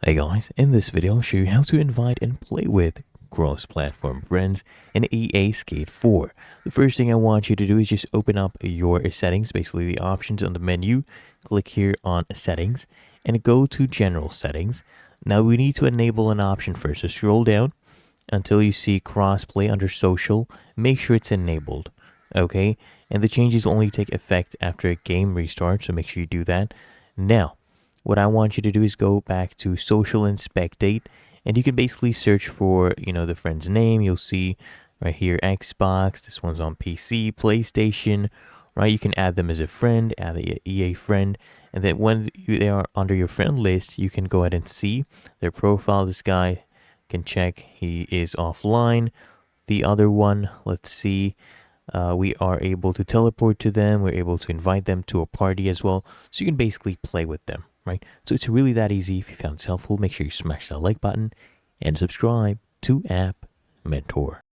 Hey guys, in this video I'll show you how to invite and play with cross-platform friends in EA Skate 4. The first thing I want you to do is just open up your settings, basically the options on the menu. Click here on settings and go to general settings. Now we need to enable an option first, so scroll down until you see crossplay under social. Make sure it's enabled, okay? And the changes only take effect after a game restart, so make sure you do that. Now what I want you to do is go back to social and spectate, and you can basically search for, the friend's name. You'll see right here Xbox, this one's on PC, PlayStation, right? You can add them as a friend, add a EA friend, and then when they are under your friend list, you can go ahead and see their profile. This guy can check he is offline. The other one, let's see, we are able to teleport to them. We're able to invite them to a party as well, so you can basically play with them. Right? So it's really that easy. If you found this helpful, make sure you smash that like button and subscribe to App Mentor.